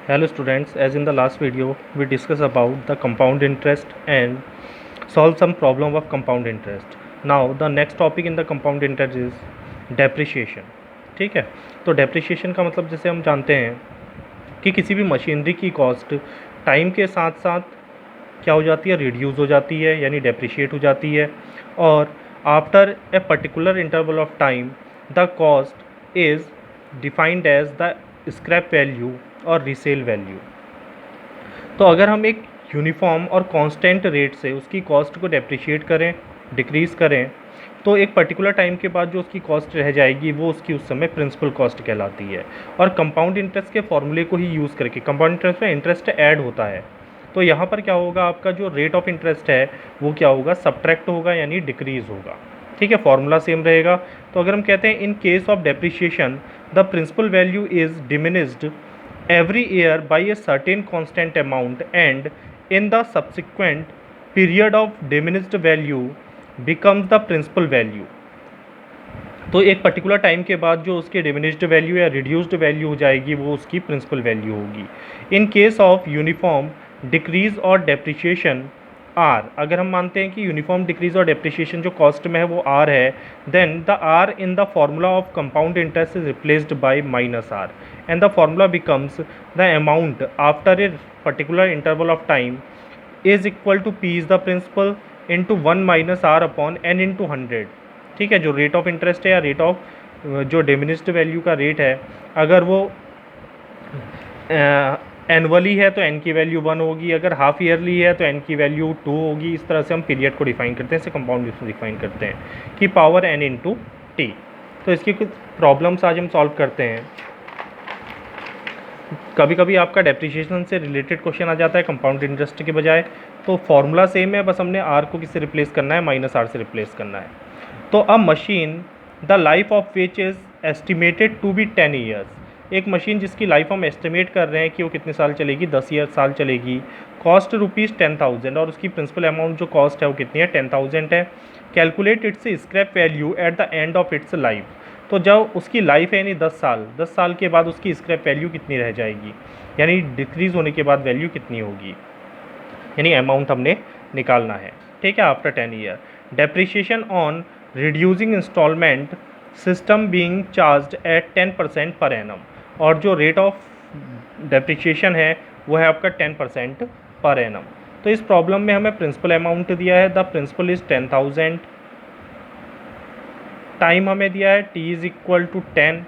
Hello students, as in the last video we discussed about the compound interest and solve some problem of compound interest. Now the next topic in the compound interest is depreciation. ठीक है, तो depreciation का मतलब जैसे हम जानते हैं कि किसी भी मशीनरी की कॉस्ट टाइम के साथ साथ क्या हो जाती है, रिड्यूस हो जाती है, यानी डेप्रिशिएट हो जाती है। और after a particular interval of time the cost is defined as the scrap value और रीसेल वैल्यू। तो अगर हम एक यूनिफॉर्म और कांस्टेंट रेट से उसकी कॉस्ट को डेप्रिशिएट करें, डिक्रीज़ करें, तो एक पर्टिकुलर टाइम के बाद जो उसकी कॉस्ट रह जाएगी वो उसकी उस समय प्रिंसिपल कॉस्ट कहलाती है। और कंपाउंड इंटरेस्ट के फॉर्मूले को ही यूज़ करके कंपाउंड इंटरेस्ट में इंटरेस्ट ऐड होता है, तो यहाँ पर क्या होगा, आपका जो रेट ऑफ इंटरेस्ट है वो क्या होगा, सब्ट्रैक्ट होगा, यानी डिक्रीज़ होगा। ठीक है, फॉर्मूला सेम रहेगा। तो अगर हम कहते हैं in case of depreciation the principal value is diminished every year by a certain constant amount and in the subsequent period of diminished value becomes the principal value। तो एक पर्टिकुलर टाइम के बाद जो उसकी डिमिनिश्ड वैल्यू या reduced value हो जाएगी वो उसकी प्रिंसिपल वैल्यू होगी। In case of uniform decrease और डेप्रिशिएशन आर, अगर हम मानते हैं कि यूनिफॉर्म डिक्रीज और डेप्रिशिएशन जो कॉस्ट में है वो आर है, then the R in the formula of compound interest is replaced by minus R and the formula becomes the amount after a particular interval of time is equal to P is the principal into one minus R upon N into 100। ठीक है, जो rate of interest है या rate of जो diminished value का rate है, अगर वो एनुअली है तो एन की वैल्यू 1 होगी, अगर हाफ ईयरली है तो एन की वैल्यू 2 होगी। इस तरह से हम पीरियड को डिफाइन करते हैं, इसे कंपाउंड डिफाइन करते हैं कि पावर एन इंटू टी। तो इसकी कुछ प्रॉब्लम्स आज हम सॉल्व करते हैं। कभी कभी आपका डेप्रिशिएशन से रिलेटेड क्वेश्चन आ जाता है कंपाउंड इंटरेस्ट के बजाय, तो फॉर्मूला सेम है, बस हमने आर को किससे रिप्लेस करना है, माइनस आर से रिप्लेस करना है। तो a machine the life of which is estimated to be 10 years, एक मशीन जिसकी लाइफ हम एस्टिमेट कर रहे हैं कि वो कितने साल चलेगी, 10 साल चलेगी। कॉस्ट रुपीज़ 10,000 और उसकी प्रिंसिपल अमाउंट जो कॉस्ट है वो कितनी है, 10,000 है। Calculate its scrap value at the end of its life, तो जब उसकी लाइफ है यानी 10 साल के बाद उसकी स्क्रैप वैल्यू कितनी रह जाएगी, यानी डिक्रीज़ होने के बाद वैल्यू कितनी होगी, यानी अमाउंट हमने निकालना है। ठीक है, after 10 year depreciation on reducing installment system being charged at 10% per annum, और जो रेट ऑफ डेप्रिशिएशन है वो है आपका 10% पर एनम। तो इस प्रॉब्लम में हमें प्रिंसिपल अमाउंट दिया है, द प्रिंसिपल इज़ 10,000, टाइम हमें दिया है t is equal to 10,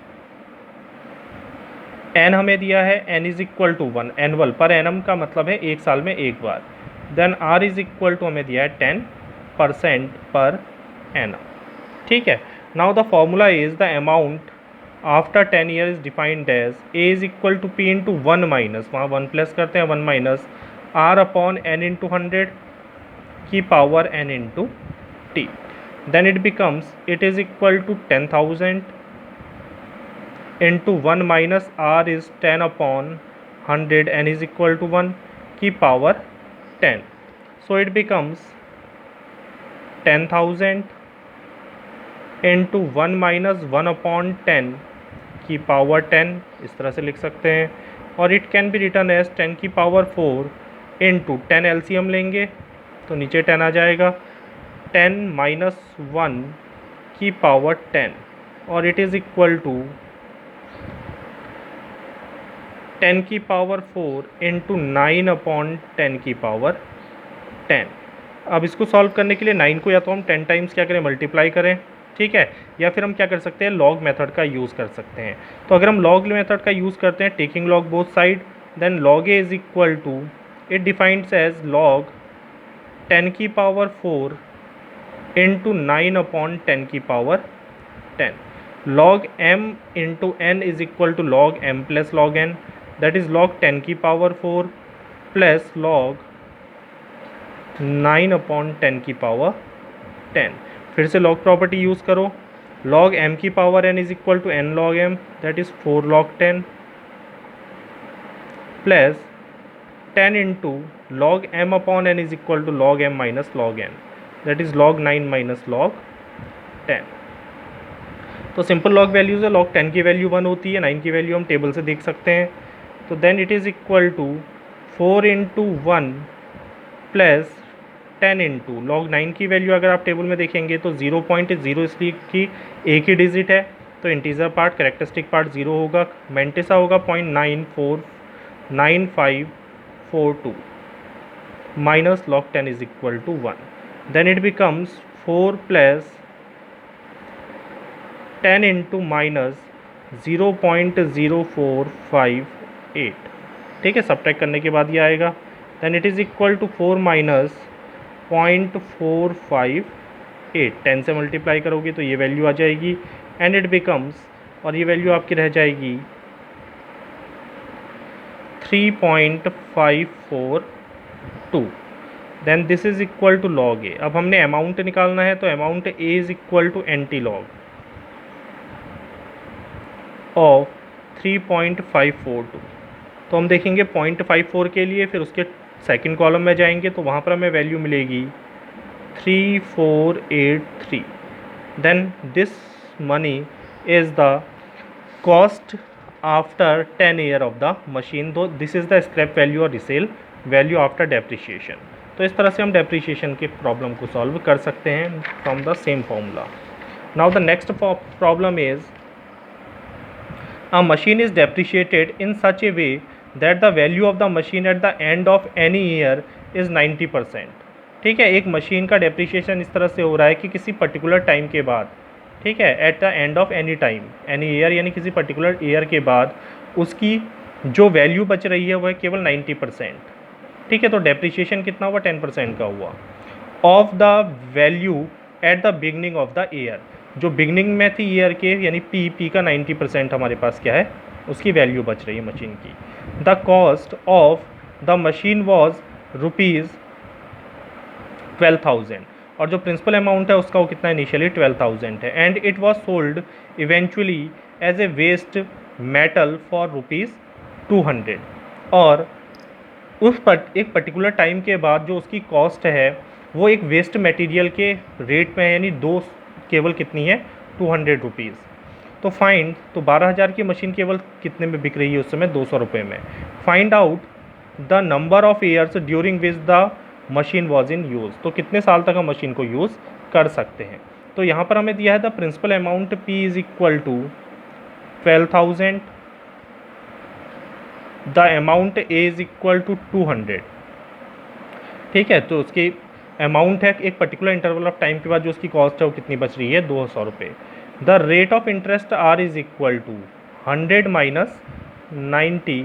N हमें दिया है n is equal to 1, annual पर एनम का मतलब है एक साल में एक बार। Then r is equal to हमें दिया है 10% पर एनम। ठीक है, now the formula is the amount after 10 year is defined as a is equal to p into 1 minus, वहाँ 1 प्लस करते हैं, 1 minus r upon n into 100 की power n into T. then it becomes it is equal to 10,000 into 1 minus r is 10 upon 100 n is equal to 1 की power 10, so it becomes 10,000 into 1 minus 1 upon 10 की power 10, इस तरह से लिख सकते हैं। और it can be written as 10 की power 4 into 10 LCM लेंगे तो नीचे 10 आ जाएगा, 10 माइनस 1 की पावर 10, और इट इज़ इक्वल टू 10 की पावर 4 इंटू 9 अपॉन 10 की पावर 10। अब इसको सॉल्व करने के लिए 9 को या तो हम 10 टाइम्स क्या करें, मल्टीप्लाई करें, ठीक है, या फिर हम क्या कर सकते हैं, लॉग मेथड का यूज़ कर सकते हैं। तो अगर हम लॉग मेथड का यूज़ करते हैं, taking log both side, then log A is equal to, it defines as log 10 की पावर 4 इंटू 9 अपॉन 10 की power 10, log m into n is equal to log m plus log n, that is log 10 की power 4 plus log 9 upon 10 की power 10। फिर से log property use करो, log m की power n is equal to n log m, that is 4 log 10 plus 10 into log m upon n is equal to log m minus log n, that is log 9 minus log 10। तो simple log values है, log 10 की value 1 होती है, 9 की value हम table से देख सकते हैं। तो then it is equal to 4 into 1 plus 10 into log 9 की वैल्यू अगर आप टेबल में देखेंगे तो 0.0 इसलिए कि एक ही डिजिट है, तो इंटीजर पार्ट कैरेक्टरिस्टिक पार्ट 0 होगा, मेंटिसा होगा 0.949542 minus log 10 is equal to 1. Then it becomes 4 plus 10 into minus 0.0458. ठीक है, सब्ट्रैक्ट करने के बाद ये आएगा. Then it is equal to 4 minus 0.458. 10 से मल्टीप्लाई करोगे तो ये वैल्यू आ जाएगी एंड इट बिकम्स, और ये वैल्यू आपकी रह जाएगी 3.542. Then this is equal to log A. अब हमने अमाउंट निकालना है, तो amount A is equal to anti log of 3.542. तो हम देखेंगे 0.54 के लिए, फिर उसके सेकंड कॉलम में जाएंगे तो वहाँ पर हमें वैल्यू मिलेगी 3483. Then this money is the cost after 10 year of the machine, though this is the scrap value और रिसेल वैल्यू आफ्टर डेप्रिशिएशन. तो इस तरह से हम डेप्रिशिएशन के प्रॉब्लम को सॉल्व कर सकते हैं from the same formula. Now the next problem is a machine is depreciated in such a way that the value of the machine at the end of any year is 90%. ठीक है, एक machine का depreciation इस तरह से हो रहा है कि किसी पर्टिकुलर टाइम के बाद, ठीक है, at the end of any time, any year यानी किसी पर्टिकुलर ईयर के बाद उसकी जो वैल्यू बच रही है वह केवल 90%. ठीक है, तो डेप्रिशिएशन कितना हुआ, 10% का हुआ of the value at the beginning of the year. जो बिगनिंग में थी ईयर के, यानी पी का 90% हमारे पास क्या है, उसकी वैल्यू बच रही है मशीन की. The cost of the machine was ₹12,000, और जो प्रिंसिपल अमाउंट है उसका वो कितना इनिशियली 12,000 है. And it was sold eventually as a waste metal for ₹200. और उस एक पर्टिकुलर टाइम के बाद जो उसकी कॉस्ट है वो एक वेस्ट मटेरियल के रेट में है, यानी दो केवल कितनी है, ₹200. तो फाइंड, तो 12,000 की मशीन केवल कितने में बिक रही है उस समय, ₹200 में. Find out the number of years during which the machine was in use. तो कितने साल तक हम मशीन को यूज़ कर सकते हैं. तो यहाँ पर हमें दिया है the principal amount P is equal to 12,000, the amount A is equal to 200. ठीक है, तो उसकी अमाउंट है, एक पर्टिकुलर इंटरवल ऑफ टाइम के बाद जो उसकी कॉस्ट है वो कितनी बच रही है, ₹200. The rate of interest R is equal to 100 minus 90.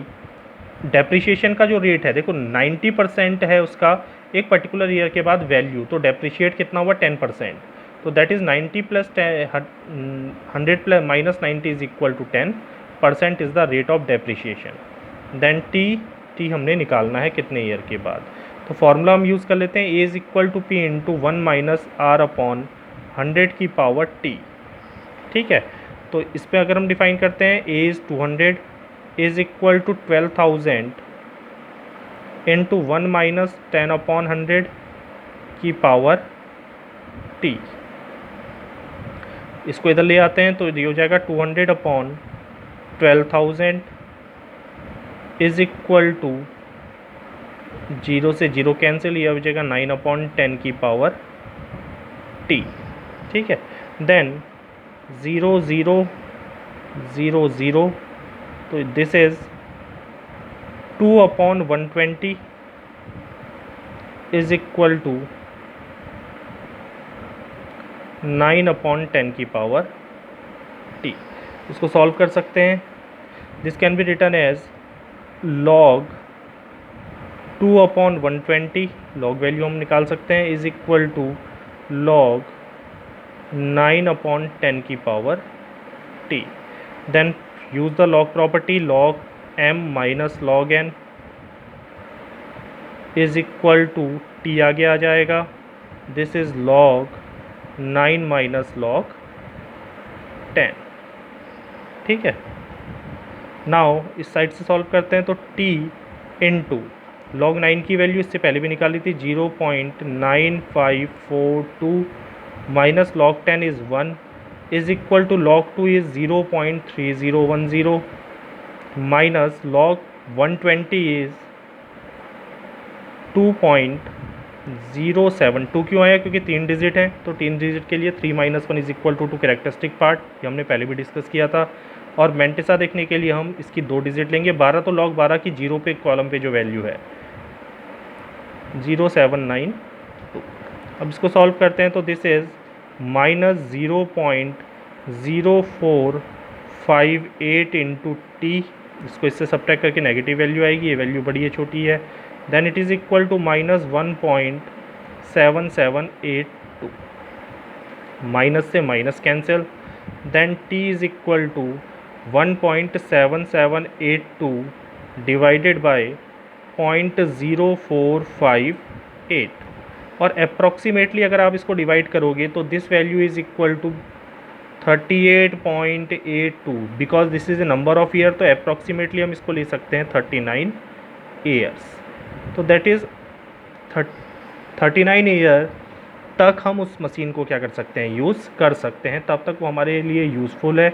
Depreciation का जो रेट है, देखो 90% है उसका एक पर्टिकुलर ईयर के बाद वैल्यू, तो डेप्रिशिएट कितना हुआ, 10%. तो that is 90 plus 100 plus minus 90 is equal to 10% is the rate of depreciation. Then T हमने निकालना है कितने ईयर के बाद. तो फॉर्मूला हम यूज़ कर लेते हैं, A is equal to P into 1 minus R upon 100 की पावर टी. ठीक है, तो इस पर अगर हम डिफाइन करते हैं, A is 200 is equal to 12,000 into 1 minus 10 upon 100 की पावर टी. इसको इधर ले आते हैं तो ये हो जाएगा 200 अपॉन 12,000 इज़ इक्वल टू 0 से 0 कैंसिल, यह हो जाएगा 9 अपॉन 10 की पावर टी. ठीक है, देन 0 0 0 0, तो this is 2 upon 120 is equal to 9 upon 10 की पावर टी. इसको सॉल्व कर सकते हैं. This can be written as log 2 upon 120, log value हम निकाल सकते हैं, is equal to log 9 upon 10 की power T. Then use the log property, log m minus log n is equal to T आगे आ जाएगा. This is log 9 minus log 10. ठीक है, नाउ इस साइड से सॉल्व करते हैं, तो t इंटू लॉग 9 की वैल्यू इससे पहले भी निकाली थी 0.9542 minus log 10 is 1 is equal to log 2 is 0.3010 minus log 120 is 2.07। 2 क्यों आया? क्योंकि 3 डिजिट हैं, तो 3 डिजिट के लिए 3 - 1 is equal to characteristic part, ये हमने पहले भी डिस्कस किया था। और मेंटिसा देखने के लिए हम इसकी 2 डिजिट लेंगे। 12 तो log 12 की 0 पे कॉलम पे जो वैल्यू है 0792। अब इसको सॉल्व करते हैं तो दिस इज़ -0.0458 इंटू टी। इसको इससे सब्ट्रैक्ट करके नेगेटिव वैल्यू आएगी, ये वैल्यू बड़ी है छोटी है। Then it is equal to -1.7782। Minus से minus cancel, then T is equal to 1.7782 divided by 0.0458। और अप्रॉक्सीमेटली अगर आप इसको डिवाइड करोगे तो this value is equal to 38.82। Because this is a number of year, तो अप्रॉक्सीमेटली हम इसको ले सकते हैं 39 ईयर्स। तो दैट इज़ 39 ईयर तक हम उस मशीन को क्या कर सकते हैं, यूज़ कर सकते हैं, तब तक वो हमारे लिए यूज़फुल है।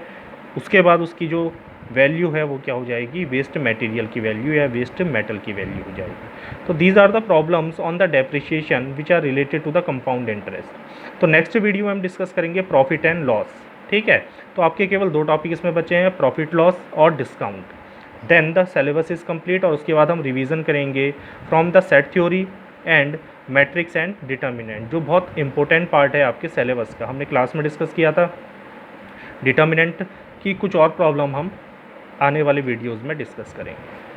उसके बाद उसकी जो वैल्यू है वो क्या हो जाएगी, वेस्ट मटेरियल की वैल्यू या वेस्ट मेटल की वैल्यू हो जाएगी। तो these are the problems on the depreciation which are related to the compound interest. तो नेक्स्ट वीडियो में हम डिस्कस करेंगे प्रॉफिट एंड लॉस, ठीक है। तो आपके केवल 2 टॉपिक इसमें बचे हैं, प्रॉफिट लॉस और discount. Then the syllabus is complete, और उसके बाद हम रिवीजन करेंगे from the set theory and matrix and determinant, जो बहुत इंपॉर्टेंट पार्ट है आपके सिलेबस का। हमने क्लास में डिस्कस किया था। डिटर्मिनेंट की कुछ और प्रॉब्लम हम आने वाले वीडियोज़ में डिस्कस करेंगे।